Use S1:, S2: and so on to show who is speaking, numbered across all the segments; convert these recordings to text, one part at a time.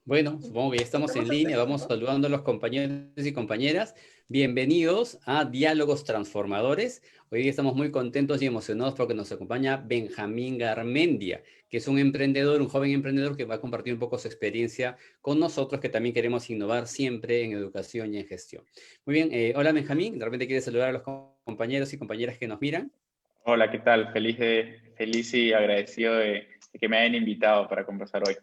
S1: Bueno, supongo que ya estamos en línea, vamos saludando a los compañeros y compañeras. Bienvenidos a Diálogos Transformadores. Hoy día estamos muy contentos y emocionados porque nos acompaña Benjamín Garmendia, que es un emprendedor, un joven emprendedor que va a compartir un poco su experiencia con nosotros, que también queremos innovar siempre en educación y en gestión. Muy bien, hola Benjamín, de repente quieres saludar a los compañeros y compañeras que nos miran.
S2: Hola, ¿qué tal? Feliz y agradecido de que me hayan invitado para conversar hoy.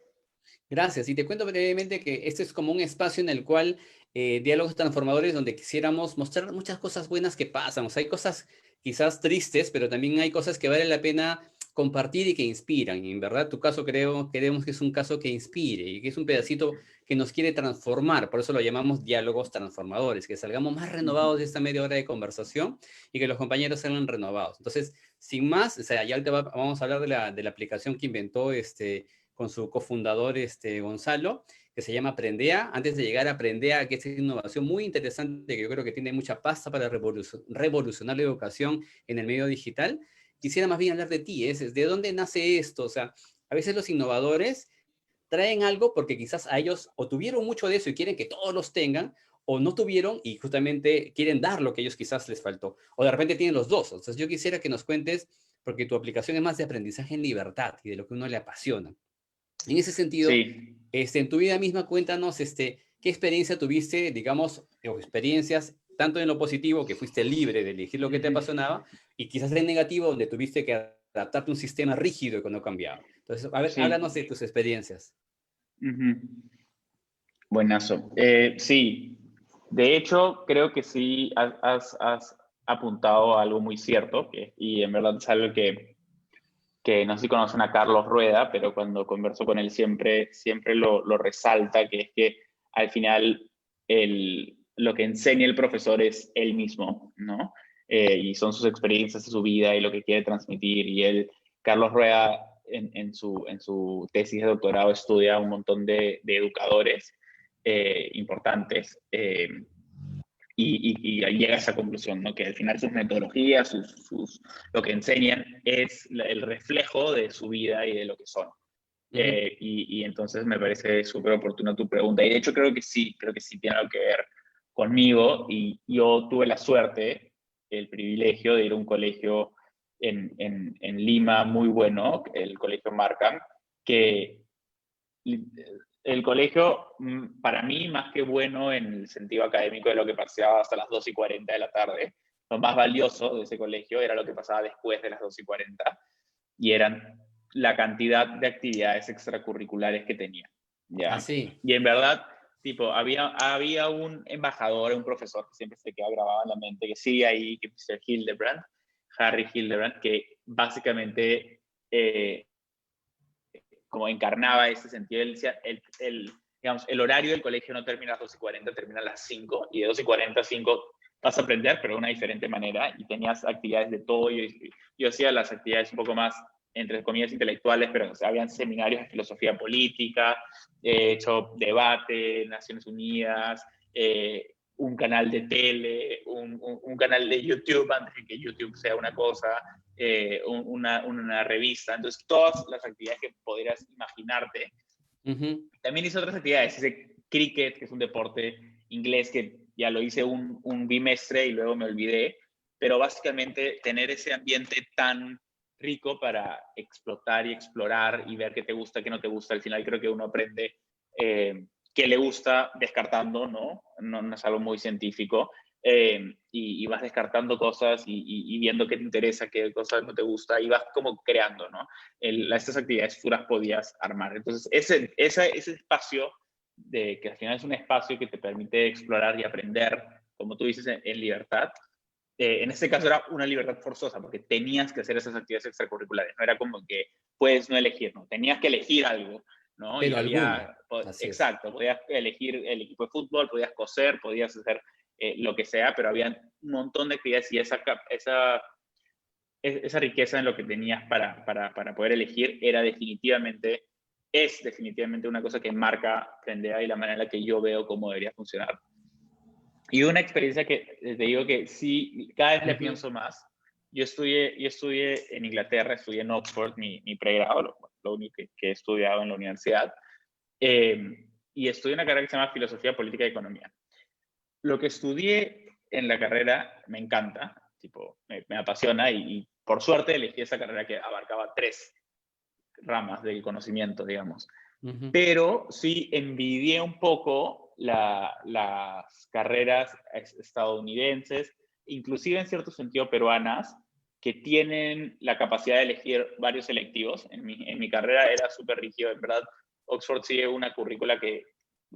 S1: Gracias. Y te cuento brevemente que este es como un espacio en el cual diálogos transformadores donde quisiéramos mostrar muchas cosas buenas que pasan. O sea, hay cosas quizás tristes, pero también hay cosas que vale la pena compartir y que inspiran. Y en verdad, tu caso creemos que es un caso que inspire y que es un pedacito que nos quiere transformar. Por eso lo llamamos diálogos transformadores, que salgamos más renovados de esta media hora de conversación y que los compañeros salgan renovados. Entonces, sin más, o sea, ya ahorita vamos a hablar de la aplicación que inventó con su cofundador Gonzalo, que se llama Aprendea. Antes de llegar a Aprendea, que es una innovación muy interesante, que yo creo que tiene mucha pasta para revolucionar la educación en el medio digital, quisiera más bien hablar de ti, ¿de dónde nace esto? O sea, a veces los innovadores traen algo porque quizás a ellos o tuvieron mucho de eso y quieren que todos los tengan, o no tuvieron y justamente quieren dar lo que ellos quizás les faltó. O de repente tienen los dos. Entonces yo quisiera que nos cuentes, porque tu aplicación es más de aprendizaje en libertad y de lo que uno le apasiona. En ese sentido,
S2: Sí.
S1: en tu vida misma, cuéntanos, qué experiencia tuviste, digamos, o experiencias, tanto en lo positivo, que fuiste libre de elegir lo que te
S2: Ujú.
S1: apasionaba, y quizás en negativo, donde tuviste que adaptarte a un sistema rígido que no cambiaba. Entonces, a ver, háblanos
S2: Sí.
S1: de tus experiencias.
S2: Ujú. Buenazo. Sí, de hecho, creo que sí has apuntado a algo muy cierto, y en verdad es algo que no sé si conocen a Carlos Rueda, pero cuando converso con él siempre lo resalta, que es que al final lo que enseña el profesor es él mismo, ¿no? Y son sus experiencias de su vida y lo que quiere transmitir. Y Carlos Rueda, en su tesis de doctorado, estudia un montón de educadores importantes. Y llega a esa conclusión, ¿no? Que al final sus metodologías, lo que enseñan es el reflejo de su vida y de lo que son.
S1: Uh -huh.
S2: Y entonces me parece súper oportuna tu pregunta. Y de hecho creo que sí tiene algo que ver conmigo. Y yo tuve la suerte, el privilegio de ir a un colegio en Lima muy bueno, el Colegio Markham, que el colegio, para mí, más que bueno en el sentido académico de lo que pasaba hasta las 2:40 de la tarde, lo más valioso de ese colegio era lo que pasaba después de las 2:40 y eran la cantidad de actividades extracurriculares que tenía. ¿Ya?
S1: Así.
S2: Y en verdad, tipo, había un embajador, un profesor que siempre se queda grabado en la mente, que sigue ahí, que es Mr. Hildebrand, Harry Hildebrand, que básicamente como encarnaba ese sentido. Él decía, digamos, el horario del colegio no termina a las 2:40, termina a las 5, y de 2:40 a 5 vas a aprender, pero de una diferente manera, y tenías actividades de todo. Yo hacía las actividades un poco más, entre comillas, intelectuales, pero o sea, habían seminarios de filosofía política, he hecho debate, Naciones Unidas, un canal de tele, un canal de YouTube, antes de que YouTube sea una cosa, una revista. Entonces, todas las actividades que podrías imaginarte.
S1: Uh -huh.
S2: También hice otras actividades, hice cricket, que es un deporte inglés que ya lo hice un bimestre y luego me olvidé, pero básicamente tener ese ambiente tan rico para explotar y explorar y ver qué te gusta, qué no te gusta. Al final creo que uno aprende qué le gusta descartando, ¿no? No es algo muy científico. Y vas descartando cosas y viendo qué te interesa, qué cosas no te gusta, y vas como creando, ¿no? Estas actividades tú las podías armar. Entonces, ese espacio, que al final es un espacio que te permite explorar y aprender, como tú dices, en libertad. En este caso era una libertad forzosa, porque tenías que hacer esas actividades extracurriculares. No era como que puedes no elegir, ¿no? Tenías que elegir algo, ¿no? Y
S1: Pero alguno.
S2: había,
S1: Así es.
S2: exacto, podías elegir el equipo de fútbol, podías coser, podías hacer lo que sea, pero había un montón de actividades, y esa riqueza en lo que tenías para poder elegir es definitivamente una cosa que marca Prendea y la manera en la que yo veo cómo debería funcionar. Y una experiencia que te digo que sí, cada vez
S1: Uh
S2: le
S1: -huh.
S2: pienso más. Yo estudié en Inglaterra, estudié en Oxford, mi pregrado, lo único que he estudiado en la universidad. y estudié una carrera que se llama Filosofía Política y Economía. Lo que estudié en la carrera me encanta, tipo, me apasiona y por suerte elegí esa carrera que abarcaba 3 ramas del conocimiento, digamos. Pero sí envidié un poco las carreras estadounidenses, inclusive en cierto sentido peruanas, que tienen la capacidad de elegir varios selectivos. En mi carrera era súper rígido, en verdad. Oxford sigue una currícula que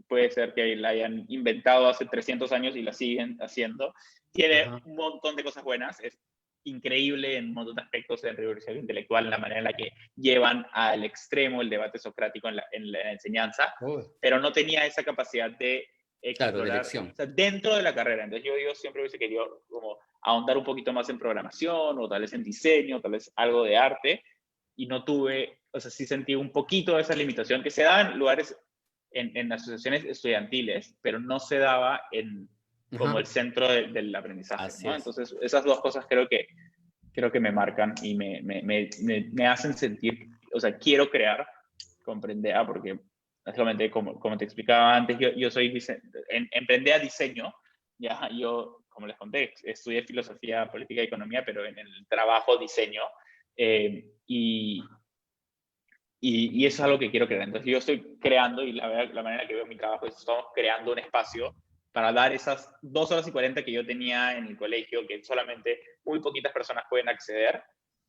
S2: puede ser que la hayan inventado hace 300 años y la siguen haciendo. Tiene
S1: Ajá.
S2: un montón de cosas buenas, es increíble en un montón de aspectos de rigorosidad intelectual, en la manera en la que llevan al extremo el debate socrático en la enseñanza,
S1: Uy,
S2: pero no tenía esa capacidad de
S1: claro, de
S2: explorar,
S1: elección.
S2: o sea, dentro de la carrera. Entonces yo siempre hubiese querido como ahondar un poquito más en programación, o tal vez en diseño, tal vez algo de arte, y no tuve, o sea, sí sentí un poquito de esa limitación que se da en lugares, en asociaciones estudiantiles, pero no se daba en como
S1: Ajá.
S2: el centro del aprendizaje,
S1: Así
S2: ¿no?
S1: es.
S2: Entonces, esas dos cosas creo que me marcan y me hacen sentir, o sea, quiero crear con Prendea, porque básicamente, como te explicaba antes, yo soy, en Prendea diseño, ya, yo, como les conté, estudié filosofía, política y economía, pero en el trabajo diseño, y eso es algo que quiero crear. Entonces yo estoy creando, y la manera que veo mi trabajo es que estamos creando un espacio para dar esas 2 horas y 40 que yo tenía en el colegio, que solamente muy poquitas personas pueden acceder.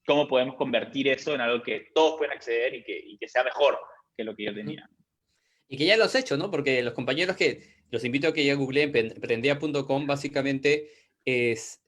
S2: ¿Cómo podemos convertir eso en algo que todos pueden acceder y que sea mejor que lo que yo
S1: Ujú.
S2: tenía?
S1: Y que ya lo has hecho, ¿no? Porque los compañeros que los invito a que ya googleen prendea.com, básicamente es,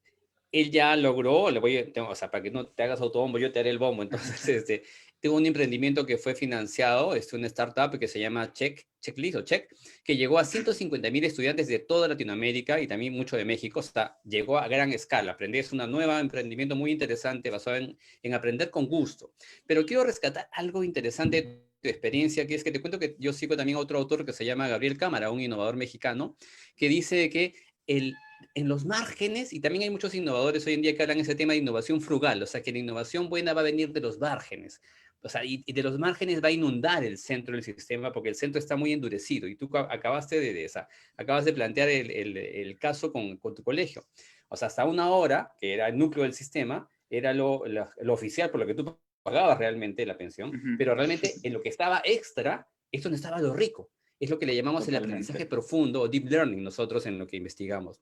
S1: él ya logró, o sea, para que no te hagas autobombo, yo te haré el bombo. Entonces, tuvo un emprendimiento que fue financiado, es una startup que se llama Checklist o Check, que llegó a 150.000 estudiantes de toda Latinoamérica y también mucho de México. O sea, llegó a gran escala. Aprender es una nueva emprendimiento muy interesante basado en aprender con gusto. Pero quiero rescatar algo interesante de tu experiencia, que es que te cuento que yo sigo también a otro autor que se llama Gabriel Cámara, un innovador mexicano, que dice que en los márgenes, y también hay muchos innovadores hoy en día que hablan ese tema de innovación frugal, o sea, que la innovación buena va a venir de los márgenes, o sea, y de los márgenes va a inundar el centro del sistema porque el centro está muy endurecido, y tú acabaste acabas de plantear el caso con tu colegio. O sea, hasta una hora, que era el núcleo del sistema, era lo oficial por lo que tú pagabas realmente la pensión, pero realmente en lo que estaba extra, es donde estaba lo rico. Es lo que le llamamos el aprendizaje
S2: Totalmente.
S1: profundo o deep learning nosotros en lo que investigamos.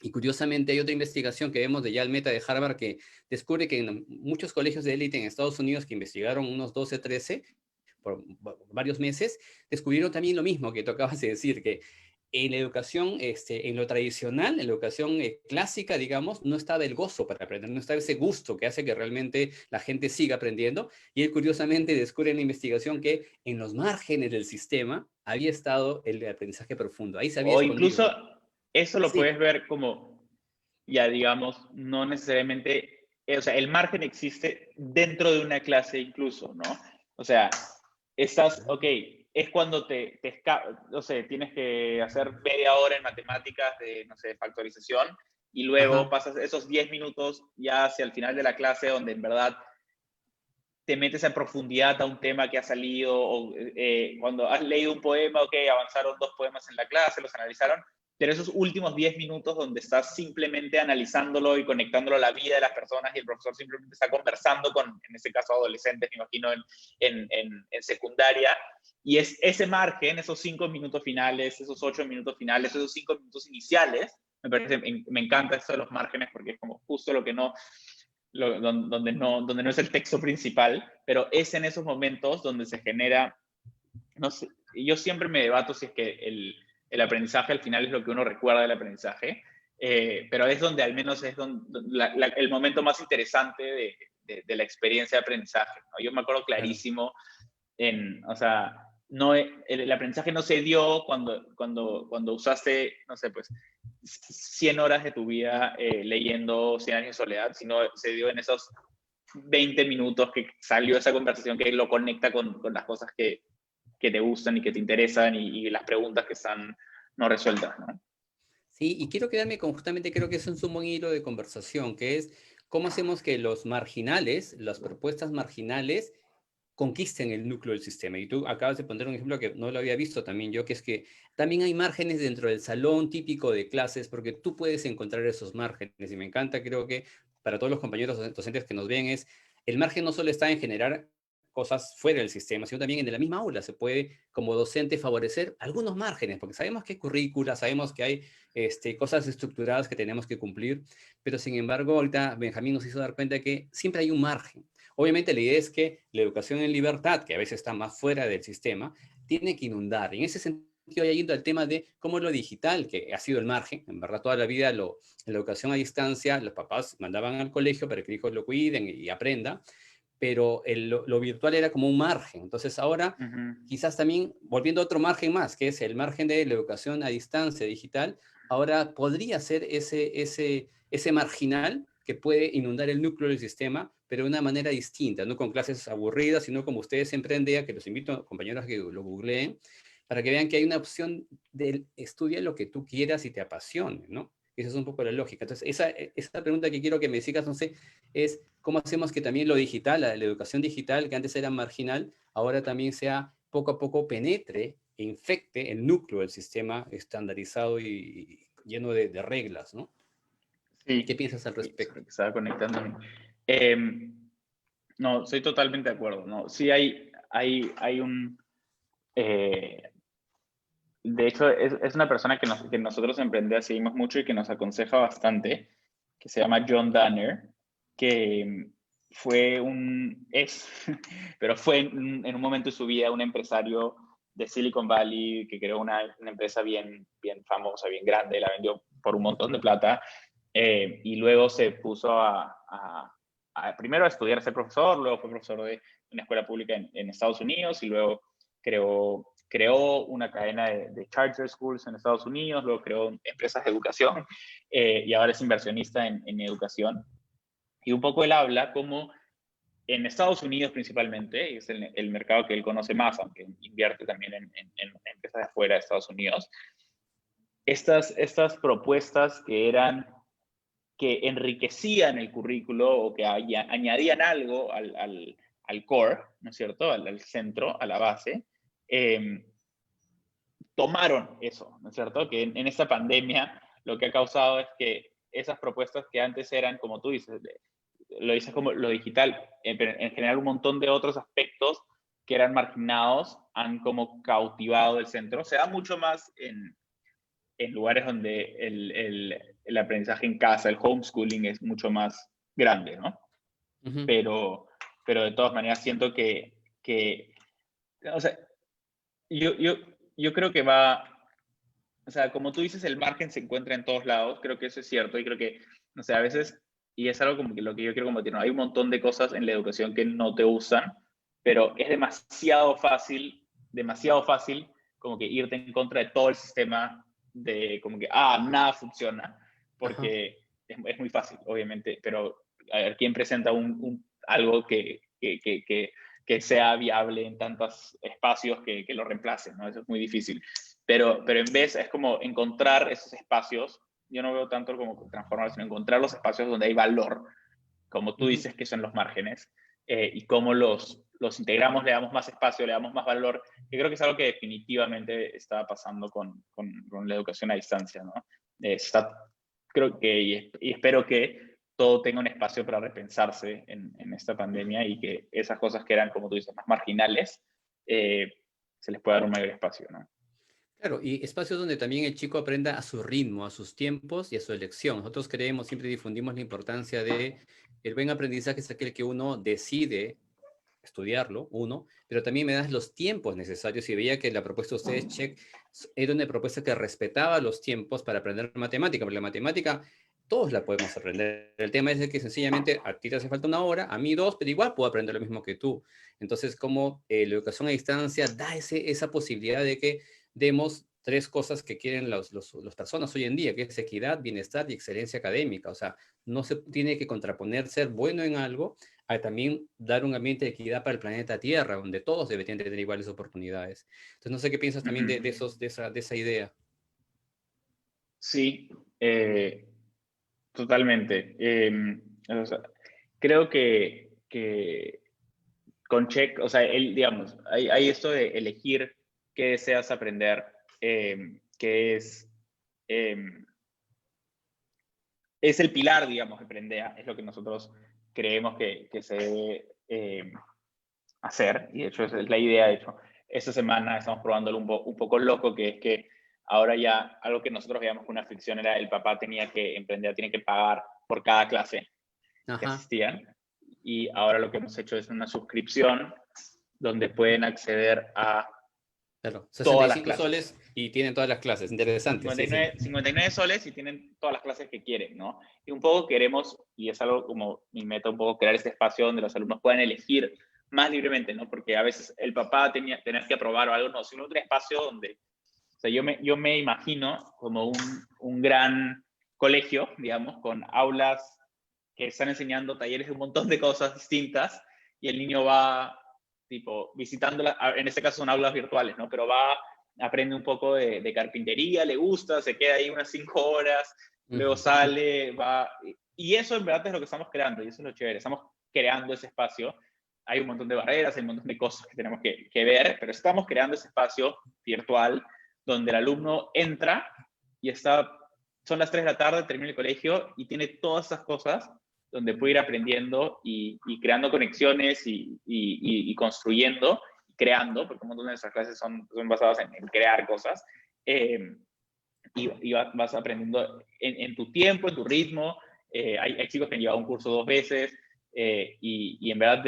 S1: Y curiosamente hay otra investigación que vemos de Yale Meta de Harvard que descubre que en muchos colegios de élite en Estados Unidos que investigaron unos 12, 13 por varios meses, descubrieron también lo mismo que tú acabas de decir, que en la educación, en lo tradicional, en la educación clásica, digamos, no estaba el gozo para aprender, no estaba ese gusto que hace que realmente la gente siga aprendiendo. Y él curiosamente descubre en la investigación que en los márgenes del sistema había estado el aprendizaje profundo. Ahí se había
S2: O
S1: escondido.
S2: incluso eso lo
S1: Sí.
S2: puedes ver como, ya digamos, no necesariamente, o sea, el margen existe dentro de una clase incluso, ¿no? O sea, estás, ok, es cuando no sé, tienes que hacer media hora en matemáticas de, no sé, factorización, y luego
S1: Ajá.
S2: pasas esos 10 minutos ya hacia el final de la clase donde en verdad te metes a profundidad a un tema que ha salido, o cuando has leído un poema, ok, avanzaron 2 poemas en la clase, los analizaron, pero esos últimos 10 minutos donde estás simplemente analizándolo y conectándolo a la vida de las personas y el profesor simplemente está conversando con, en este caso, adolescentes, me imagino, en secundaria, y es ese margen, esos 5 minutos finales, esos 8 minutos finales, esos 5 minutos iniciales, me encanta esto de los márgenes porque es como justo lo que no, donde no es el texto principal, pero es en esos momentos donde se genera, no sé, yo siempre me debato si es que el aprendizaje al final es lo que uno recuerda del aprendizaje, pero es donde al menos es donde, el momento más interesante de la experiencia de aprendizaje, ¿no? Yo me acuerdo
S1: Claro.
S2: clarísimo o sea, no, el aprendizaje no se dio cuando usaste, no sé, pues 100 horas de tu vida leyendo 100 años de soledad, sino se dio en esos 20 minutos que salió esa conversación que lo conecta con las cosas que te gustan y que te interesan y las preguntas que están no resueltas, ¿no?
S1: Sí, y quiero quedarme con justamente creo que es un buen hilo de conversación, que es cómo hacemos que los marginales, las propuestas marginales, conquisten el núcleo del sistema. Y tú acabas de poner un ejemplo que no lo había visto también yo, que es que también hay márgenes dentro del salón típico de clases, porque tú puedes encontrar esos márgenes. Y me encanta, creo que para todos los compañeros docentes que nos ven, es el margen no solo está en generar cosas fuera del sistema, sino también en la misma aula se puede, como docente, favorecer algunos márgenes, porque sabemos que hay currícula, sabemos que hay cosas estructuradas que tenemos que cumplir, pero sin embargo, ahorita Benjamín nos hizo dar cuenta que siempre hay un margen. Obviamente la idea es que la educación en libertad, que a veces está más fuera del sistema, tiene que inundar. Y en ese sentido, ya yendo al tema de cómo lo digital, que ha sido el margen, en verdad toda la vida en la educación a distancia, los papás mandaban al colegio para que el hijo lo cuiden y aprenda, pero lo virtual era como un margen. Entonces ahora,
S2: Ujú.
S1: quizás también, volviendo a otro margen más, que es el margen de la educación a distancia digital, ahora podría ser ese marginal que puede inundar el núcleo del sistema, pero de una manera distinta, no con clases aburridas, sino como ustedes emprendían, que los invito, compañeros, a que lo googleen, para que vean que hay una opción de estudia lo que tú quieras y te apasione, ¿no? Esa es un poco la lógica. Entonces, esa pregunta que quiero que me sigas, no sé, es cómo hacemos que también lo digital, la educación digital, que antes era marginal, ahora también sea poco a poco penetre e infecte el núcleo del sistema estandarizado y lleno de reglas, ¿no? ¿Qué
S2: Sí,
S1: piensas al
S2: y
S1: respecto?
S2: sorry, que estaba conectándome. No, estoy totalmente de acuerdo, ¿no? Sí hay un... eh, de hecho, es una persona que nosotros en Emprendea seguimos mucho y que nos aconseja bastante, que se llama John Danner, que pero fue en un momento de su vida un empresario de Silicon Valley que creó una empresa bien, bien famosa, bien grande, la vendió por un montón de plata, y luego se puso primero a estudiar a ser profesor, luego fue profesor de una escuela pública en Estados Unidos y luego creó una cadena de charter schools en Estados Unidos, luego creó empresas de educación, y ahora es inversionista en educación. Y un poco él habla como en Estados Unidos principalmente, es el mercado que él conoce más, aunque invierte también en empresas de afuera de Estados Unidos, estas propuestas que enriquecían el currículo o que añadían algo al core, ¿no es cierto? Al centro, a la base, eh, tomaron eso, ¿no es cierto? Que en esta pandemia lo que ha causado es que esas propuestas que antes eran, como tú dices, lo dices como lo digital, en general un montón de otros aspectos que eran marginados han como cautivado el centro. Se da mucho más en lugares donde el aprendizaje en casa, el homeschooling es mucho más grande, ¿no?
S1: Ujú.
S2: Pero, pero de todas maneras siento que o sea, yo, yo, yo creo que o sea, como tú dices, el margen se encuentra en todos lados, creo que eso es cierto y creo que, no sé, a veces, y es algo como que lo que yo quiero combatir, ¿no? Hay un montón de cosas en la educación que no te usan, pero es demasiado fácil como que irte en contra de todo el sistema de como que, nada funciona,
S1: Ajá.
S2: porque es muy fácil, obviamente, pero a ver, ¿quién presenta algo que sea viable en tantos espacios que lo reemplacen, ¿no? Eso es muy difícil. Pero en vez es como encontrar esos espacios, yo no veo tanto como transformar, sino encontrar los espacios donde hay valor, como tú
S1: Ujú.
S2: dices que son los márgenes, y cómo los integramos, le damos más espacio, le damos más valor. Yo creo que es algo que definitivamente está pasando con la educación a distancia, ¿no? Creo que, y espero que todo tenga un espacio para repensarse en esta pandemia y que esas cosas que eran, como tú dices, más marginales, se les pueda dar un mayor espacio, ¿no?
S1: Claro, y espacios donde también el chico aprenda a su ritmo, a sus tiempos y a su elección. Nosotros creemos, siempre difundimos la importancia de el buen aprendizaje es aquel que uno decide estudiarlo, uno, pero también me das los tiempos necesarios y veía que la propuesta de ustedes, Check, era una propuesta que respetaba los tiempos para aprender matemática, porque la matemática todos la podemos aprender. El tema es de que sencillamente a ti te hace falta una hora, a mí dos, pero igual puedo aprender lo mismo que tú. Entonces, como la educación a distancia da esa posibilidad de que demos tres cosas que quieren las personas hoy en día, que es equidad, bienestar y excelencia académica. O sea, no se tiene que contraponer ser bueno en algo a también dar un ambiente de equidad para el planeta Tierra, donde todos deberían tener iguales oportunidades. Entonces, no sé qué piensas también
S2: Ujú.
S1: de esa idea.
S2: Sí, totalmente. O sea, creo que con check, o sea, digamos, hay esto de elegir qué deseas aprender, que eh, es el pilar, digamos, de Prendea, es lo que nosotros creemos que se debe hacer, y de hecho esa es la idea. De hecho, esta semana estamos probándolo un poco loco, que es que ahora ya algo que nosotros veíamos con una fricción era el papá tenía que emprender, tiene que pagar por cada clase que
S1: Ajá.
S2: asistían, y ahora lo que hemos hecho es una suscripción donde pueden acceder a
S1: Claro,
S2: todas las
S1: 65
S2: clases.
S1: soles y tienen todas las clases. Interesante, sí, sí.
S2: 59 soles y tienen todas las clases que quieren, ¿no? Y un poco queremos, y es algo como mi meta, un poco crear este espacio donde los alumnos puedan elegir más libremente, ¿no? Porque a veces el papá tenía que aprobar o algo, no, sino otro espacio donde, o sea, yo me imagino como un gran colegio, digamos, con aulas que están enseñando talleres de un montón de cosas distintas, y el niño va, tipo, visitándolas, en este caso son aulas virtuales, ¿no? Pero va, aprende un poco de carpintería, le gusta, se queda ahí unas 5 horas, luego
S1: Ujú.
S2: sale, va, y eso en verdad es lo que estamos creando, y eso es lo chévere, estamos creando ese espacio. Hay un montón de barreras, hay un montón de cosas que tenemos que ver, pero estamos creando ese espacio virtual donde el alumno entra y está, son las 3 de la tarde, termina el colegio y tiene todas esas cosas donde puede ir aprendiendo y creando conexiones y construyendo, creando, porque un montón de nuestras clases son basadas en crear cosas, y vas aprendiendo en tu tiempo, en tu ritmo. Hay chicos que han llevado un curso 2 veces, y en verdad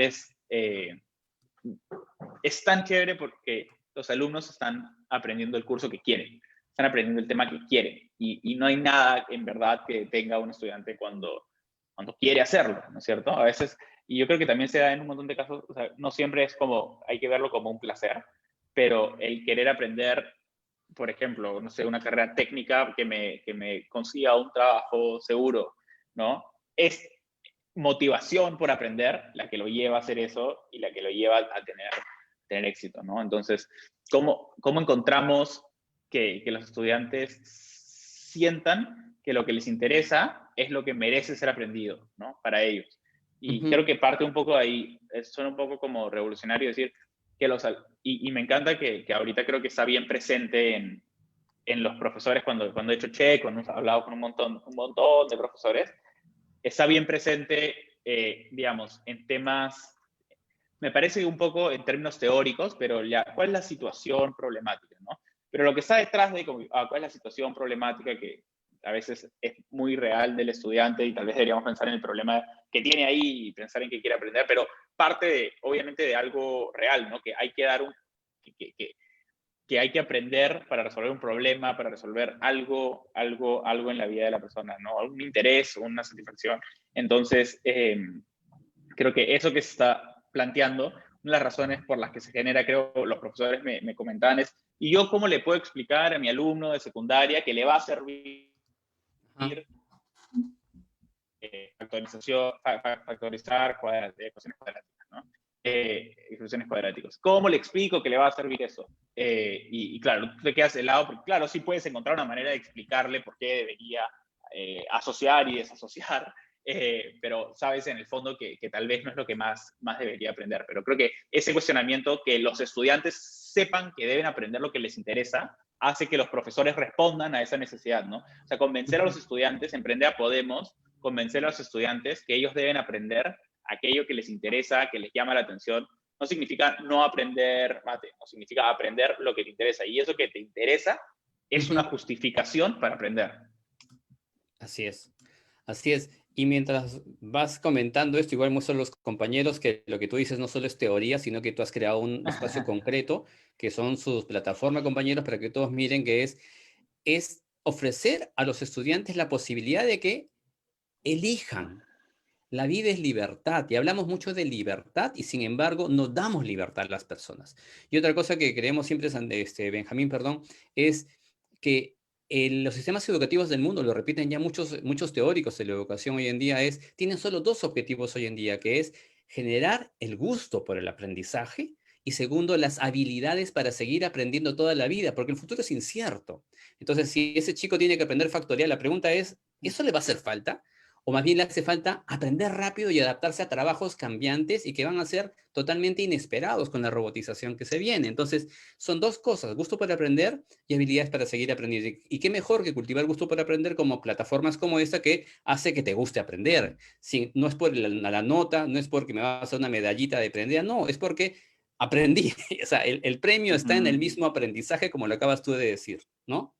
S2: es tan chévere porque los alumnos están aprendiendo el curso que quieren, están aprendiendo el tema que quieren, y no hay nada en verdad que tenga un estudiante cuando quiere hacerlo, ¿no es cierto? A veces, y yo creo que también se da en un montón de casos, o sea, no siempre es como, hay que verlo como un placer, pero el querer aprender, por ejemplo, no sé, una carrera técnica que me consiga un trabajo seguro, ¿no? Es motivación por aprender la que lo lleva a hacer eso y la que lo lleva a tener éxito, ¿no? Entonces, ¿cómo encontramos que los estudiantes sientan que lo que les interesa es lo que merece ser aprendido, ¿no? Para ellos. Y
S1: Ujú.
S2: creo que parte un poco de ahí, suena un poco como revolucionario decir que y me encanta que ahorita creo que está bien presente en los profesores cuando he hecho check, cuando he hablado con un montón de profesores, está bien presente, digamos, en temas, me parece un poco en términos teóricos, pero ya, ¿cuál es la situación problemática, no? Pero lo que está detrás de cuál es la situación problemática, que a veces es muy real del estudiante, y tal vez deberíamos pensar en el problema que tiene ahí y pensar en qué quiere aprender, pero parte obviamente de algo real, ¿no? Que hay que dar que hay que aprender para resolver un problema, para resolver algo en la vida de la persona, ¿no? Un interés, una satisfacción. Entonces, creo que eso que se está planteando, una de las razones por las que se genera, creo, los profesores me comentaban es, ¿y yo cómo le puedo explicar a mi alumno de secundaria que le va a servir
S1: Ajá.
S2: factorizar ecuaciones cuadráticas, ¿no? Ecuaciones cuadráticas? ¿Cómo le explico que le va a servir eso? Y claro, tú te quedas de lado, porque claro, sí puedes encontrar una manera de explicarle por qué debería asociar y desasociar, pero sabes en el fondo que tal vez no es lo que más debería aprender. Pero creo que ese cuestionamiento, que los estudiantes sepan que deben aprender lo que les interesa, hace que los profesores respondan a esa necesidad, ¿no? O sea, convencer a los
S1: Ujú.
S2: estudiantes, Emprendea Podemos, convencer a los estudiantes que ellos deben aprender aquello que les interesa, que les llama la atención. No significa no aprender mate, no significa aprender lo que te interesa. Y eso que te interesa es una
S1: Ujú.
S2: justificación para aprender.
S1: Así es. Así es. Y mientras vas comentando esto, igual muestran los compañeros que lo que tú dices no solo es teoría, sino que tú has creado un espacio concreto, que son sus plataformas, compañeros, para que todos miren que es ofrecer a los estudiantes la posibilidad de que elijan. La vida es libertad y hablamos mucho de libertad y sin embargo no damos libertad a las personas. Y otra cosa que creemos siempre, Benjamín, perdón, es que los sistemas educativos del mundo, lo repiten ya muchos teóricos de la educación hoy en día, tienen solo dos objetivos hoy en día, que es generar el gusto por el aprendizaje y segundo, las habilidades para seguir aprendiendo toda la vida, porque el futuro es incierto. Entonces, si ese chico tiene que aprender factorial, la pregunta es, ¿eso le va a hacer falta? o más bien le hace falta aprender rápido y adaptarse a trabajos cambiantes y que van a ser totalmente inesperados con la robotización que se viene. Entonces, son dos cosas, gusto por aprender y habilidades para seguir aprendiendo. Y qué mejor que cultivar gusto por aprender como plataformas como esta que hace que te guste aprender. Sí, no es por la nota, no es porque me va a hacer una medallita de aprender, no, es porque aprendí. O sea, el premio está en el
S2: Ujú.
S1: mismo aprendizaje como lo acabas tú de decir, ¿no?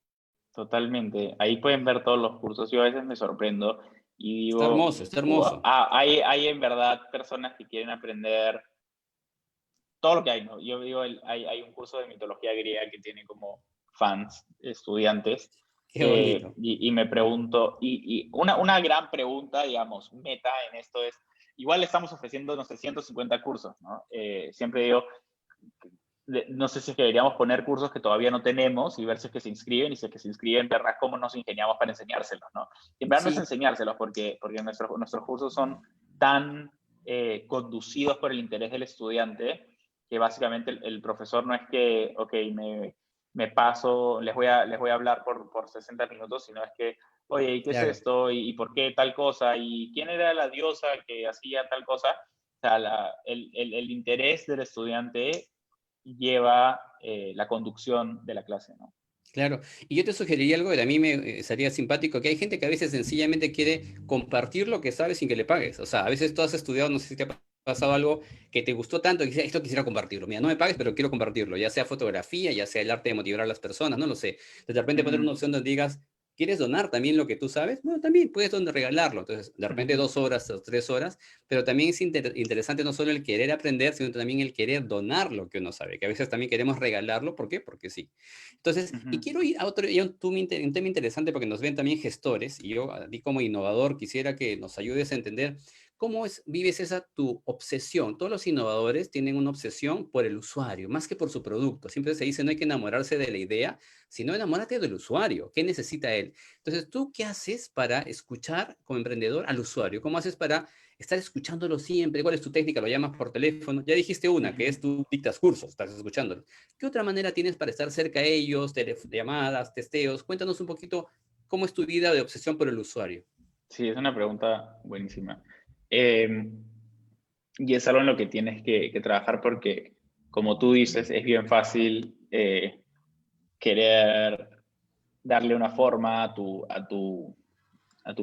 S2: Totalmente. Ahí pueden ver todos los cursos. Yo a veces me sorprendo y
S1: Está
S2: digo,
S1: hermoso, está hermoso.
S2: hay en verdad personas que quieren aprender todo lo que hay, ¿no? Yo digo, hay un curso de mitología griega que tiene como fans, estudiantes,
S1: Qué bonito.
S2: y me pregunto, y una gran pregunta, digamos, meta en esto es, igual le estamos ofreciendo, no sé, 150 cursos, ¿no? Siempre digo, no sé si es que deberíamos poner cursos que todavía no tenemos y ver si es que se inscriben, y si es que se inscriben, ver cómo nos ingeniamos para enseñárselos, ¿no? Y en verdad no es
S1: Sí,
S2: enseñárselos, porque nuestros cursos son tan conducidos por el interés del estudiante que básicamente el profesor no es que, ok, me paso, les voy a hablar por 60 minutos, sino es que, oye, ¿y qué es
S1: claro.
S2: esto? ¿Y por qué tal cosa? ¿Y quién era la diosa que hacía tal cosa? O sea, el interés del estudiante lleva la conducción de la clase, ¿no?
S1: Claro, y yo te sugeriría algo que a mí me sería simpático, que hay gente que a veces sencillamente quiere compartir lo que sabe sin que le pagues. O sea, a veces tú has estudiado, no sé si te ha pasado algo que te gustó tanto que dices, esto quisiera compartirlo. Mira, no me pagues, pero quiero compartirlo, ya sea fotografía, ya sea el arte de motivar a las personas, no lo sé. De repente poner una
S2: Ujú,
S1: opción donde digas, ¿quieres donar también lo que tú sabes? Bueno, también puedes regalarlo. Entonces, de repente
S2: ujú,
S1: 2 horas o 3 horas, pero también es interesante no solo el querer aprender, sino también el querer donar lo que uno sabe, que a veces también queremos regalarlo. ¿Por qué? Porque sí. Entonces, y
S2: ujú,
S1: quiero ir a otro, un tema interesante porque nos ven también gestores, y yo, a ti como innovador, quisiera que nos ayudes a entender cómo vives esa tu obsesión. Todos los innovadores tienen una obsesión por el usuario, más que por su producto. Siempre se dice, no hay que enamorarse de la idea, sino enamórate del usuario. ¿Qué necesita él? Entonces, ¿tú qué haces para escuchar como emprendedor al usuario? ¿Cómo haces para estar escuchándolo siempre? ¿Cuál es tu técnica? ¿Lo llamas por teléfono? Ya dijiste una, que
S2: ujú.
S1: es tú dictas cursos, estás escuchándolo. ¿Qué otra manera tienes para estar cerca a ellos? Llamadas, testeos. Cuéntanos un poquito cómo es tu vida de obsesión por el usuario.
S2: Sí, es una pregunta buenísima. Eh, y es algo en lo que tienes que trabajar porque, como tú dices, es bien fácil querer darle una forma a tu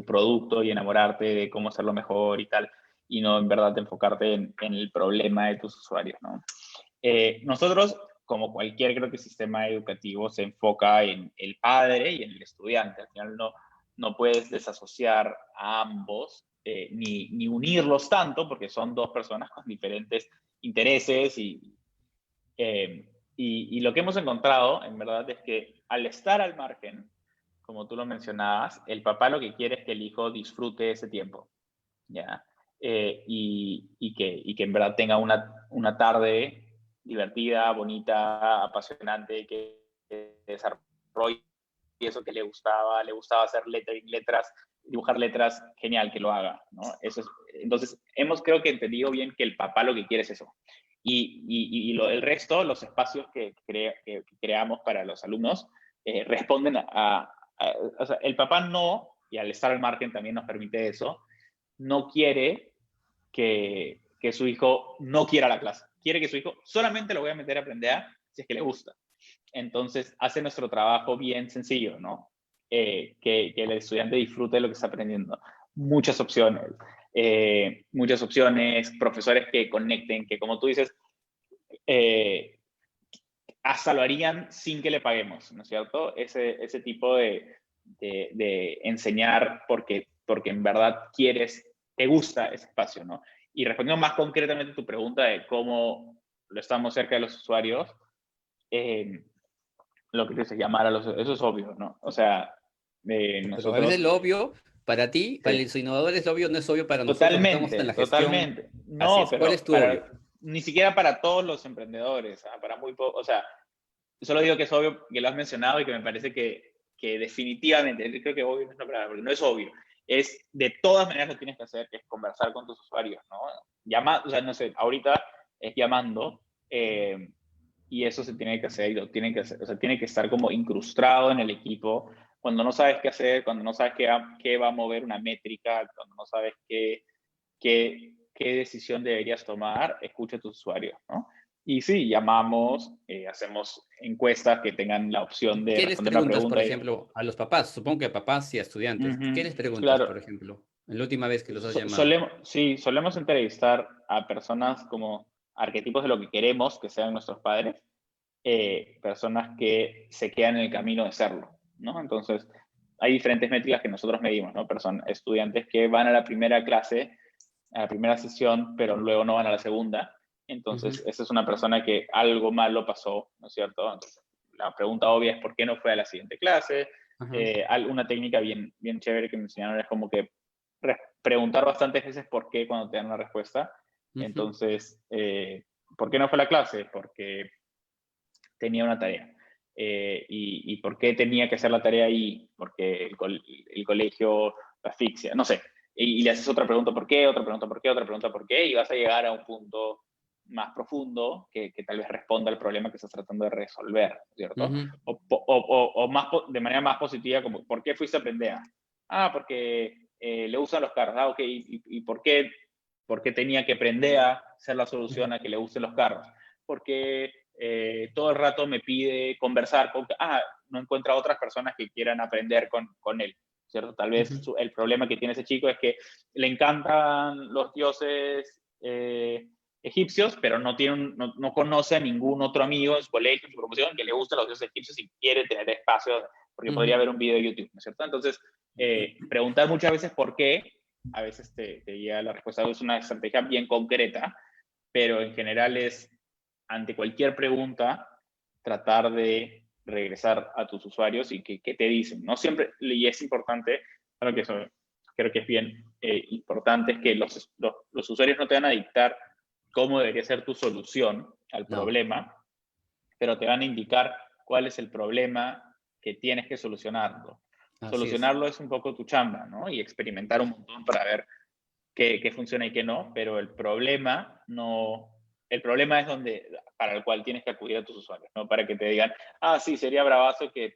S2: producto y enamorarte de cómo hacerlo mejor y tal, y no en verdad enfocarte en el problema de tus usuarios, ¿no? Nosotros, como cualquier creo que sistema educativo, se enfoca en el padre y en el estudiante. Al final no puedes desasociar a ambos ni unirlos tanto porque son dos personas con diferentes intereses y lo que hemos encontrado, en verdad, es que al estar al margen, como tú lo mencionabas, el papá lo que quiere es que el hijo disfrute ese tiempo, ¿ya? Y que en verdad tenga una tarde divertida, bonita, apasionante, que desarrolle eso que le gustaba hacer letras, dibujar letras, genial que lo haga, ¿no? Eso es, entonces, creo que entendido bien que el papá lo que quiere es eso. El resto, los espacios que creamos para los alumnos, responden o sea, el papá no, y al estar al margen también nos permite eso, no quiere que su hijo no quiera la clase. Quiere que su hijo solamente lo voy a meter a aprender si es que le gusta. Entonces, hace nuestro trabajo bien sencillo, ¿no? Que el estudiante disfrute de lo que está aprendiendo. Muchas opciones, profesores que conecten, que como tú dices, eh, hasta lo harían sin que le paguemos, ¿no es cierto? Ese tipo de enseñar porque en verdad quieres, te gusta ese espacio, ¿no? Y respondiendo más concretamente a tu pregunta de cómo lo estamos cerca de los usuarios, eh, lo que dices, llamar a los, eso es obvio, ¿no? O sea,
S1: Pero a veces
S2: nosotros,
S1: lo obvio para ti, para
S2: sí,
S1: los innovadores, lo obvio no es obvio para nosotros que estamos en
S2: totalmente,
S1: la gestión.
S2: totalmente.
S1: Así
S2: No,
S1: es. ¿Cuál es
S2: pero
S1: tu obvio?
S2: ni siquiera para todos los emprendedores, ¿ah? Para muy poco, o sea, solo digo que es obvio que lo has mencionado y que me parece que definitivamente, creo que obvio no es la palabra, porque no es obvio, es de todas maneras lo tienes que hacer, que es conversar con tus usuarios, ¿no? O sea, no sé, ahorita es llamando y eso se tiene que hacer y lo tienen que hacer, o sea, tiene que estar como incrustado en el equipo cuando no sabes qué hacer, cuando no sabes qué va a mover una métrica, cuando no sabes qué decisión deberías tomar, escucha a tus usuarios, ¿no? Y sí, llamamos, hacemos encuestas que tengan la opción de
S1: ¿Qué les
S2: responder una
S1: preguntas, por
S2: pregunta.
S1: ejemplo, a los papás? Supongo que a papás y a estudiantes. ¿Qué les preguntas,
S2: Claro,
S1: por ejemplo, en la última vez que los has llamado?
S2: sí, solemos entrevistar a personas como arquetipos de lo que queremos que sean nuestros padres, personas que se quedan en el camino de serlo, ¿no? Entonces, hay diferentes métricas que nosotros medimos, ¿no? Estudiantes que van a la primera clase, a la primera sesión, pero luego no van a la segunda.
S1: Ujú,
S2: Entonces, esa es una persona que algo malo pasó, ¿no es cierto? Entonces, la pregunta obvia es ¿por qué no fue a la siguiente clase?
S1: ajá,
S2: Una técnica bien chévere que me enseñaron es como que preguntar bastantes veces por qué cuando te dan una respuesta.
S1: ujú,
S2: Entonces, ¿por qué no fue a la clase? Porque tenía una tarea. Y por qué tenía que hacer la tarea ahí, porque el colegio la asfixia, no sé. Y le haces otra pregunta por qué, otra pregunta por qué, otra pregunta por qué, y vas a llegar a un punto más profundo que tal vez responda al problema que estás tratando de resolver, ¿cierto?
S1: ujú,
S2: O más, de manera más positiva, como ¿por qué fuiste a aprender? Ah, porque le usan los carros. Ah, ok, ¿y por qué tenía que aprender a ser la
S1: ujú,
S2: solución a que le gusten los carros? Porque todo el rato me pide conversar, porque, no encuentra otras personas que quieran aprender con él, ¿cierto? Tal vez
S1: ujú,
S2: el problema que tiene ese chico es que le encantan los dioses egipcios, pero no conoce a ningún otro amigo en su colegio, en su promoción, que le gusten los dioses egipcios y quiere tener espacio, porque podría
S1: ujú.
S2: ver un video de YouTube, ¿no es cierto? Entonces, preguntar muchas veces por qué, a veces te llega la respuesta, es una estrategia bien concreta, pero en general es ante cualquier pregunta, tratar de regresar a tus usuarios y que te dicen. No siempre, y es importante, creo que eso creo que es bien importante, es que los usuarios no te van a dictar cómo debería ser tu solución al
S1: No,
S2: problema, pero te van a indicar cuál es el problema que tienes que solucionarlo.
S1: así es.
S2: Solucionarlo es un poco tu chamba, ¿no? Y experimentar un montón para ver qué funciona y qué no, pero el problema es para el cual tienes que acudir a tus usuarios, ¿no? Para que te digan, sí, sería bravazo que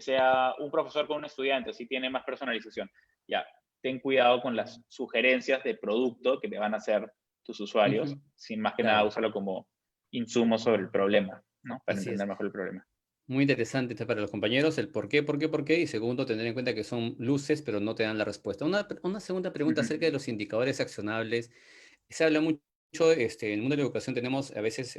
S2: sea un profesor con un estudiante, así tiene más personalización. Ya, ten cuidado con las sugerencias de producto que te van a hacer tus usuarios,
S1: Ujú,
S2: sin más que nada
S1: claro,
S2: úsalo como insumo sobre el problema, ¿no? Para
S1: así es.
S2: entender mejor el problema.
S1: Muy interesante está para los compañeros el por qué, y segundo, tener en cuenta que son luces, pero no te dan la respuesta. Una segunda pregunta
S2: Ujú,
S1: acerca de los indicadores accionables. Se habla mucho, en el mundo de la educación tenemos a veces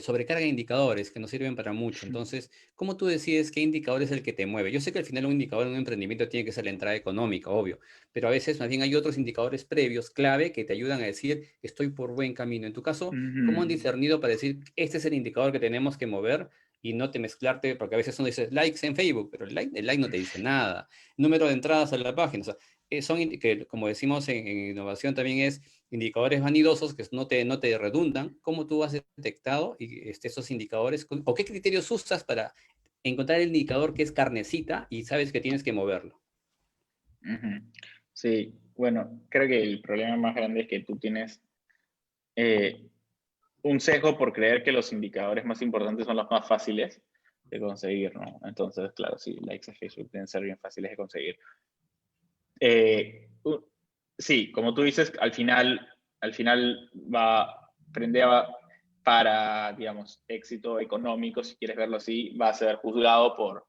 S1: sobrecarga de indicadores que nos sirven para mucho. Entonces, ¿cómo tú decides qué indicador es el que te mueve? Yo sé que al final un indicador en un emprendimiento tiene que ser la entrada económica, obvio, pero a veces más bien hay otros indicadores previos, clave, que te ayudan a decir, estoy por buen camino. En tu caso, ¿cómo han
S2: ujú.
S1: discernido para decir, este es el indicador que tenemos que mover? Y no te mezclarte, porque a veces uno dice likes en Facebook, pero el like no te dice nada. Número de entradas a la página, o sea, que como decimos en innovación también es indicadores vanidosos que no te redundan. ¿Cómo tú has detectado esos indicadores? ¿O qué criterios usas para encontrar el indicador que es carnecita y sabes que tienes que moverlo?
S2: Ujú. Sí, bueno, creo que el problema más grande es que tú tienes eh, un sesgo por creer que los indicadores más importantes son los más fáciles de conseguir, ¿no? Entonces, claro, sí, likes en Facebook deben ser bien fáciles de conseguir. Eh, u- sí, como tú dices, al final prende para, digamos, éxito económico, si quieres verlo así, va a ser juzgado por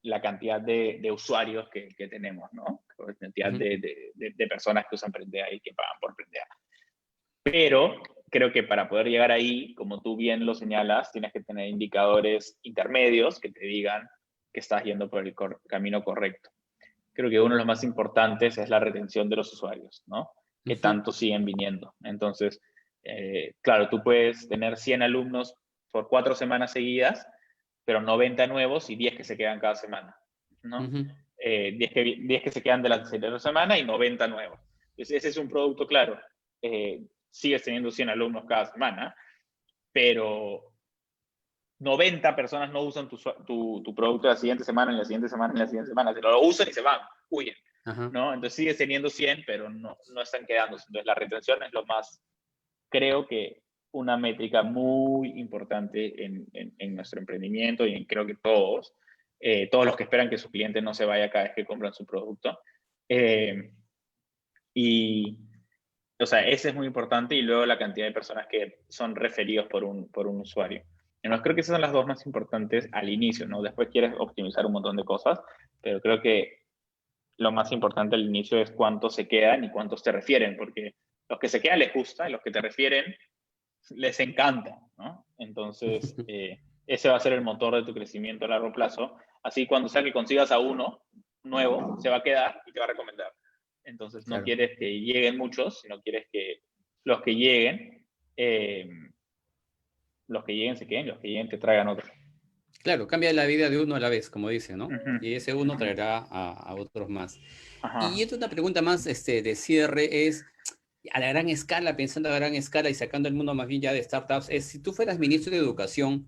S2: la cantidad de usuarios que tenemos, ¿no? Por la cantidad
S1: Ujú,
S2: de personas que usan Prendea y que pagan por Prendea. Pero creo que para poder llegar ahí, como tú bien lo señalas, tienes que tener indicadores intermedios que te digan que estás yendo por el camino correcto. Creo que uno de los más importantes es la retención de los usuarios, ¿no? Que
S1: ujú,
S2: tanto siguen viniendo. Entonces, claro, tú puedes tener 100 alumnos por 4 semanas seguidas, pero 90 nuevos y 10 que se quedan cada semana, ¿no?
S1: ujú.
S2: 10 que se quedan de la anterior semana y 90 nuevos. Entonces, ese es un producto claro. Sigues teniendo 100 alumnos cada semana, pero 90 personas no usan tu producto la siguiente semana, en la siguiente semana, en la siguiente semana. Se lo usan y se van, huyen,
S1: Ajá.
S2: ¿no? Entonces sigues teniendo 100, pero no están quedándose. Entonces la retención es lo más, creo que una métrica muy importante en nuestro emprendimiento y en creo que todos. todos los que esperan que su cliente no se vaya cada vez que compran su producto. Y, o sea, ese es muy importante, y luego la cantidad de personas que son referidos por un usuario. Entonces, creo que esas son las dos más importantes al inicio, ¿no? Después quieres optimizar un montón de cosas, pero creo que lo más importante al inicio es cuántos se quedan y cuántos te refieren, porque los que se quedan les gusta y los que te refieren les encanta, ¿no? Entonces, ese va a ser el motor de tu crecimiento a largo plazo. Así, cuando sea que consigas a uno nuevo, se va a quedar y te va a recomendar. Entonces, no
S1: Claro.
S2: quieres que lleguen muchos, sino quieres que los que lleguen, se queden, los que lleguen te traigan otros.
S1: Claro, cambia la vida de uno a la vez, como dice, ¿no?
S2: Ujú,
S1: Y ese uno
S2: ujú.
S1: traerá a otros más. Y
S2: Ajá.
S1: otra pregunta más de cierre es, a la gran escala, pensando a la gran escala y sacando el mundo más bien ya de startups, es si tú fueras ministro de Educación,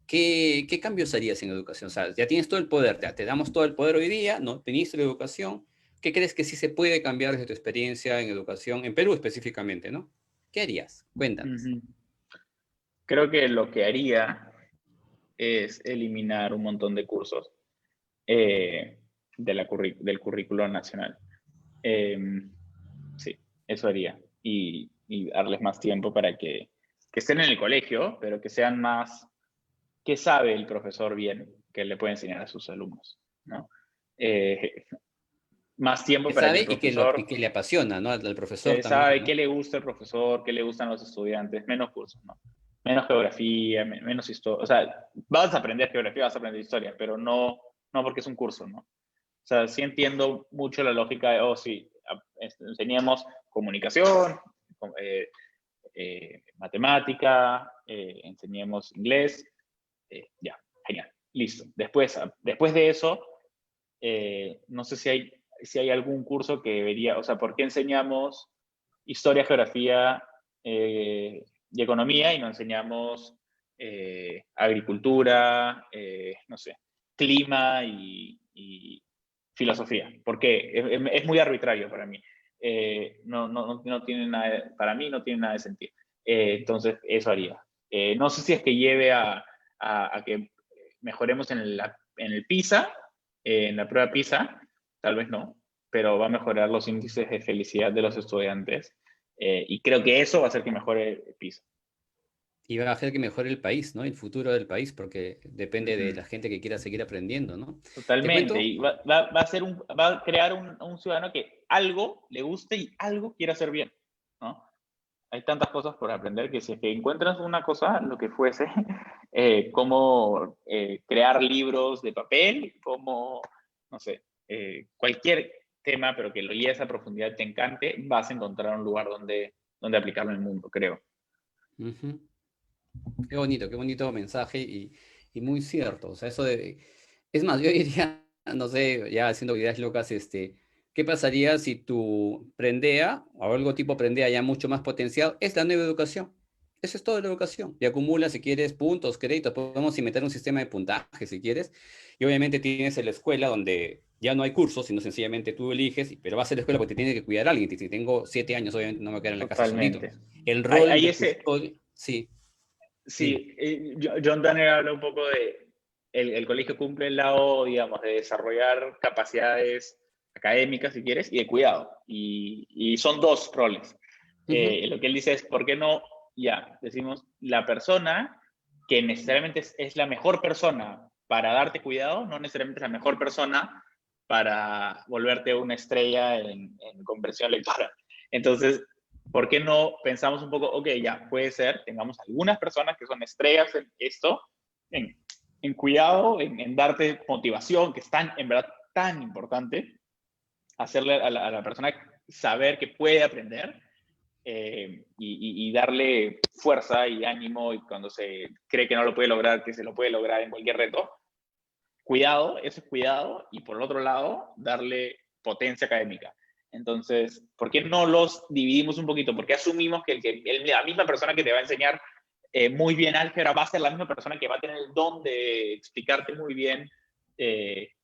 S1: ¿qué cambios harías en educación? O sea, ya tienes todo el poder, te damos todo el poder hoy día, ¿no? Ministro de Educación, ¿qué crees que sí se puede cambiar desde tu experiencia en educación, en Perú específicamente, ¿no? ¿Qué harías? Cuéntanos.
S2: Ujú. Creo que lo que haría es eliminar un montón de cursos del currículo nacional. Eh, sí, eso haría. Y darles más tiempo para que estén en el colegio, pero que sean más, que sabe el profesor bien que le puede enseñar a sus alumnos, ¿no? Eh, Más tiempo
S1: Que
S2: para que
S1: sabe
S2: el
S1: y
S2: profesor
S1: que le apasiona, ¿no? Al profesor
S2: que
S1: también,
S2: sabe qué
S1: ¿no?
S2: le gusta al profesor, qué le gustan los estudiantes, menos cursos, ¿no? Menos geografía, menos historia. O sea, vas a aprender geografía, vas a aprender historia, pero no porque es un curso, ¿no? O sea, sí entiendo mucho la lógica de, oh, sí, enseñemos comunicación, eh, matemática, enseñemos inglés, ya, genial, listo. Después de eso, no sé si hay algún curso que debería, o sea, ¿por qué enseñamos historia, geografía y economía y no enseñamos agricultura, no sé, clima y filosofía? Porque es muy arbitrario para mí. No tiene nada, para mí no tiene nada de sentido. Entonces, eso haría. No sé si es que lleve a que mejoremos en el PISA, en la prueba PISA, tal vez no, pero va a mejorar los índices de felicidad de los estudiantes, y creo que eso va a hacer que mejore PISA.
S1: Y va a hacer que mejore el país, ¿no? El futuro del país, porque depende de
S2: Ujú.
S1: la gente que quiera seguir aprendiendo, ¿no? Te
S2: Totalmente,
S1: cuento,
S2: y va a crear un ciudadano que algo le guste y algo quiera hacer bien, ¿no? Hay tantas cosas por aprender que si es que encuentras una cosa, lo que fuese, cómo crear libros de papel, cómo, no sé, cualquier tema, pero que lo lleves a profundidad, te encante, vas a encontrar un lugar donde aplicarlo en el mundo, creo.
S1: ujú, qué bonito mensaje y muy cierto. O sea, eso de... Es más, yo diría, no sé, ya haciendo ideas locas, ¿qué pasaría si tu Prendea, o algo tipo Prendea ya mucho más potenciado, es la nueva educación? Eso es todo la educación. Y acumula, si quieres, puntos, créditos. Podemos inventar un sistema de puntaje, si quieres. Y obviamente tienes en la escuela donde ya no hay cursos, sino sencillamente tú eliges, pero va a ser la escuela porque te tiene que cuidar alguien. Si tengo 7 años, obviamente no me voy a quedar en la casa solito.
S2: Totalmente.
S1: El
S2: Hay,
S1: rol
S2: hay
S1: de
S2: ese,
S1: custodio, sí, dime.
S2: sí, John Tanner habla un poco de el colegio cumple el lado, digamos, de desarrollar capacidades académicas, si quieres, y de cuidado. Y son dos roles.
S1: Ujú.
S2: Lo que él dice es, ¿por qué no? Ya, decimos, la persona que necesariamente es la mejor persona para darte cuidado, no necesariamente es la mejor persona para volverte una estrella en comprensión lectora. Entonces, ¿por qué no pensamos un poco, ok, ya, puede ser, tengamos algunas personas que son estrellas en esto, en, en cuidado, en darte motivación, que es tan, en verdad, tan importante, hacerle a la persona saber que puede aprender, y darle fuerza y ánimo, y cuando se cree que no lo puede lograr, que se lo puede lograr en cualquier reto. Cuidado, eso es cuidado, y por el otro lado, darle potencia académica. Entonces, ¿por qué no los dividimos un poquito? Porque asumimos que la misma persona que te va a enseñar muy bien álgebra va a ser la misma persona que va a tener el don de explicarte muy bien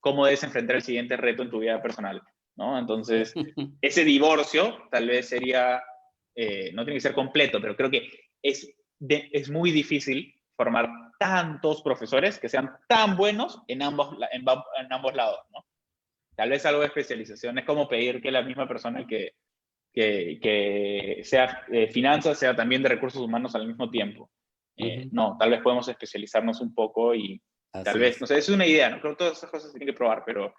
S2: cómo debes enfrentar el siguiente reto en tu vida personal, ¿no? Entonces, ese divorcio tal vez sería, no tiene que ser completo, pero creo que es muy difícil formar tantos profesores que sean tan buenos en ambos lados, ¿no? Tal vez algo de especialización es como pedir que la misma persona que sea finanzas sea también de recursos humanos al mismo tiempo. No, tal vez podemos especializarnos un poco y tal
S1: Así
S2: vez, no
S1: es.
S2: sé, es una idea, ¿no? Creo que todas esas cosas se tienen que probar, pero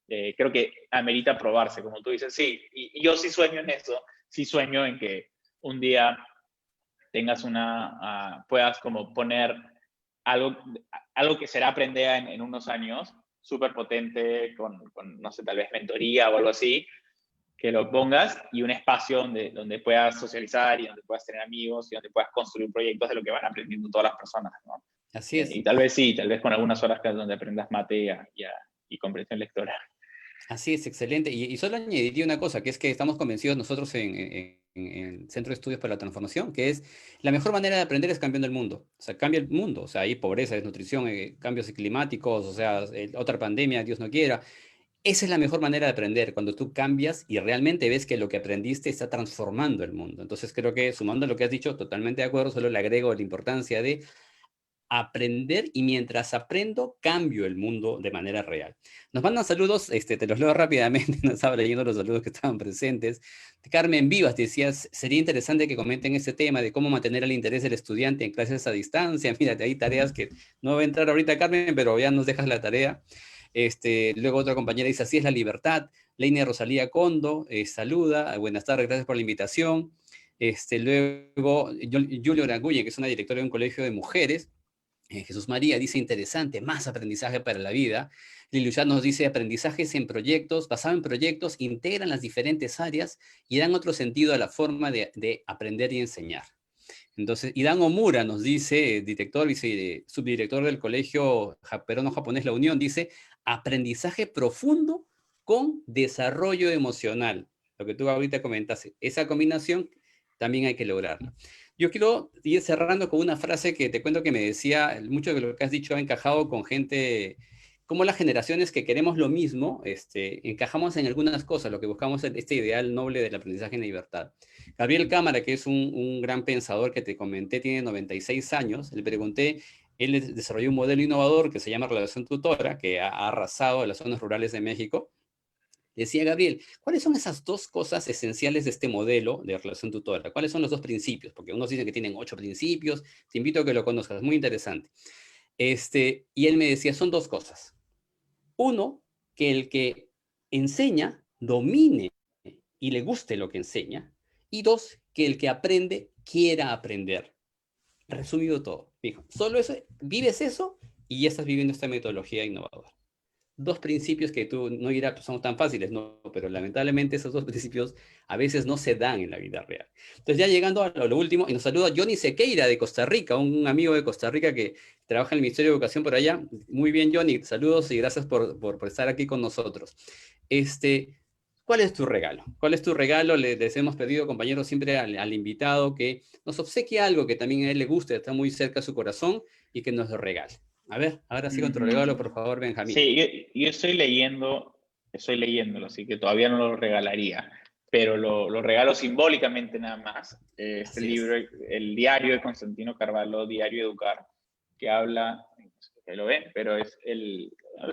S2: creo que amerita probarse, como tú dices. Sí, y yo sí sueño en eso, sí sueño en que un día tengas puedas como poner algo, algo que será aprender en unos años, súper potente, no sé, tal vez mentoría o algo así, que lo pongas y un espacio donde puedas socializar y donde puedas tener amigos y donde puedas construir proyectos de lo que van aprendiendo todas las personas, ¿no?
S1: Así es.
S2: Y tal vez sí, tal vez con algunas horas donde aprendas mate y comprensión lectora.
S1: Así es, excelente. Y solo añadiría una cosa, que es que estamos convencidos nosotros en el Centro de Estudios para la Transformación, que es la mejor manera de aprender es cambiando el mundo. O sea, cambia el mundo. O sea, hay pobreza, desnutrición, cambios climáticos, o sea, otra pandemia, Dios no quiera. Esa es la mejor manera de aprender, cuando tú cambias y realmente ves que lo que aprendiste está transformando el mundo. Entonces creo que sumando lo que has dicho, totalmente de acuerdo, solo le agrego la importancia de aprender y mientras aprendo, cambio el mundo de manera real. Nos mandan saludos, te los leo rápidamente, no estaba leyendo los saludos que estaban presentes. Carmen Vivas decías, sería interesante que comenten este tema de cómo mantener el interés del estudiante en clases a distancia. Mira, hay tareas que no voy a entrar ahorita, Carmen, pero ya nos dejas la tarea. Luego otra compañera dice, así es la libertad. Leina Rosalía Condo saluda, buenas tardes, gracias por la invitación. Luego Julio Grangulle, que es una directora de un colegio de mujeres, Jesús María dice interesante, más aprendizaje para la vida. Liluchat nos dice aprendizajes en proyectos, basado en proyectos, integran las diferentes áreas y dan otro sentido a la forma de aprender y enseñar. Entonces, Idan Omura nos dice, director, subdirector del Colegio Peruano-Japonés La Unión, dice aprendizaje profundo con desarrollo emocional. Lo que tú ahorita comentaste, esa combinación también hay que lograrla. Yo quiero ir cerrando con una frase que te cuento que me decía, mucho de lo que has dicho ha encajado con gente, como las generaciones que queremos lo mismo, encajamos en algunas cosas, lo que buscamos es este ideal noble del aprendizaje en libertad. Gabriel Cámara, que es un gran pensador que te comenté, tiene 96 años, le pregunté, él desarrolló un modelo innovador que se llama relación tutora, que ha arrasado en las zonas rurales de México. Decía Gabriel, ¿cuáles son esas dos cosas esenciales de este modelo de relación tutora? ¿Cuáles son los dos principios? Porque unos dicen que tienen 8 principios, te invito a que lo conozcas, es muy interesante. Y él me decía, son dos cosas. Uno, que el que enseña domine y le guste lo que enseña. Y dos, que el que aprende quiera aprender. Resumido todo. Fijo, solo eso, vives eso y ya estás viviendo esta metodología innovadora. Dos principios que tú no dirás pues, son tan fáciles, no, pero lamentablemente esos dos principios a veces no se dan en la vida real. Entonces ya llegando a lo último, y nos saluda Johnny Sequeira de Costa Rica, un amigo de Costa Rica que trabaja en el Ministerio de Educación por allá. Muy bien, Johnny, saludos y gracias por estar aquí con nosotros. ¿Cuál es tu regalo? ¿Cuál es tu regalo? Les hemos pedido, compañeros, siempre al invitado que nos obsequie algo que también a él le guste, está muy cerca a su corazón y que nos lo regale. A ver, ahora sí con tu regalo, por favor, Benjamín.
S2: Sí, yo estoy leyéndolo, así que todavía no lo regalaría, pero lo regalo simbólicamente nada más. Este
S1: Así
S2: libro,
S1: es.
S2: el diario de Constantino Carvalho, Diario Educar, que habla, no sé si lo ven, pero es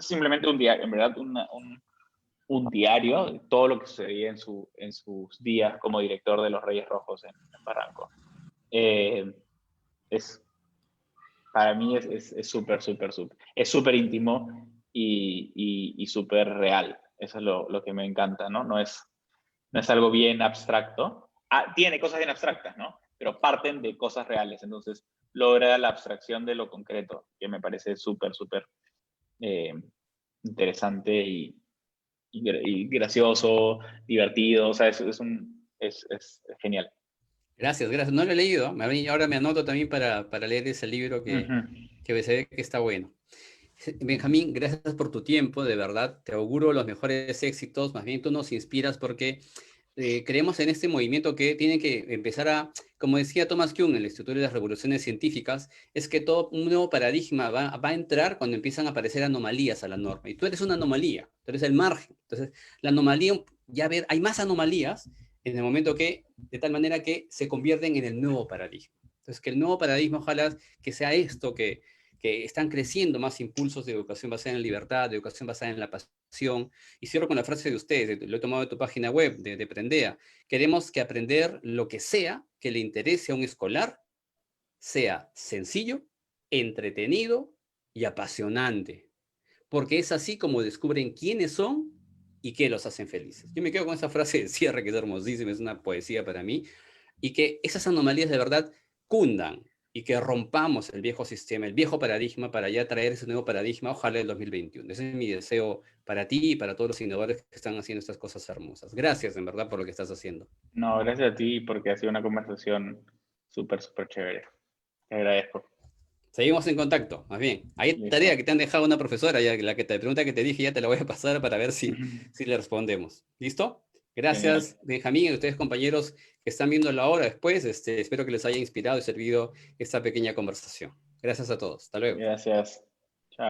S2: simplemente un diario, en verdad, un diario de todo lo que sucedía en sus días como director de los Reyes Rojos en Barranco. Es Para mí es súper, súper, súper. Es súper íntimo y súper real. Eso es lo que me encanta, ¿no? No es algo bien abstracto. Tiene cosas bien abstractas, ¿no? Pero parten de cosas reales. Entonces, logra la abstracción de lo concreto, que me parece súper, súper eh, interesante y gracioso, divertido. O sea, es genial.
S1: Gracias, gracias. No lo he leído. Ahora me anoto también para leer ese libro
S2: Ujú.
S1: que se ve que está bueno. Benjamín, gracias por tu tiempo, de verdad. Te auguro los mejores éxitos. Más bien tú nos inspiras porque creemos en este movimiento que tiene que empezar como decía Thomas Kuhn en el Instituto de las Revoluciones Científicas, es que todo un nuevo paradigma va a entrar cuando empiezan a aparecer anomalías a la norma. Y tú eres una anomalía, tú eres el margen. Entonces, la anomalía, hay más anomalías en el momento de tal manera que se convierten en el nuevo paradigma. Entonces, que el nuevo paradigma ojalá que sea esto que que están creciendo más impulsos de educación basada en la libertad, de educación basada en la pasión. Y cierro con la frase de ustedes, lo he tomado de tu página web, de Prendea. Queremos que aprender lo que sea que le interese a un escolar sea sencillo, entretenido y apasionante, porque es así como descubren quiénes son y qué los hacen felices. Yo me quedo con esa frase de cierre que es hermosísima, es una poesía para mí, y que esas anomalías de verdad cundan y que rompamos el viejo sistema, el viejo paradigma para ya traer ese nuevo paradigma, ojalá el 2021. Ese es mi deseo para ti y para todos los innovadores que están haciendo estas cosas hermosas. Gracias, en verdad, por lo que estás haciendo.
S2: No, gracias a ti porque ha sido una conversación súper, súper chévere. Te agradezco.
S1: Seguimos en contacto, más bien. Hay tarea
S2: Listo.
S1: que te han dejado una profesora, ya la que te pregunta que te dije, ya te la voy a pasar para ver si le respondemos. ¿Listo?
S2: Genial.
S1: Gracias, Benjamín, y a ustedes, compañeros, que están viendo la hora después. Espero que les haya inspirado y servido esta pequeña conversación. Gracias a todos. Hasta luego.
S2: Gracias.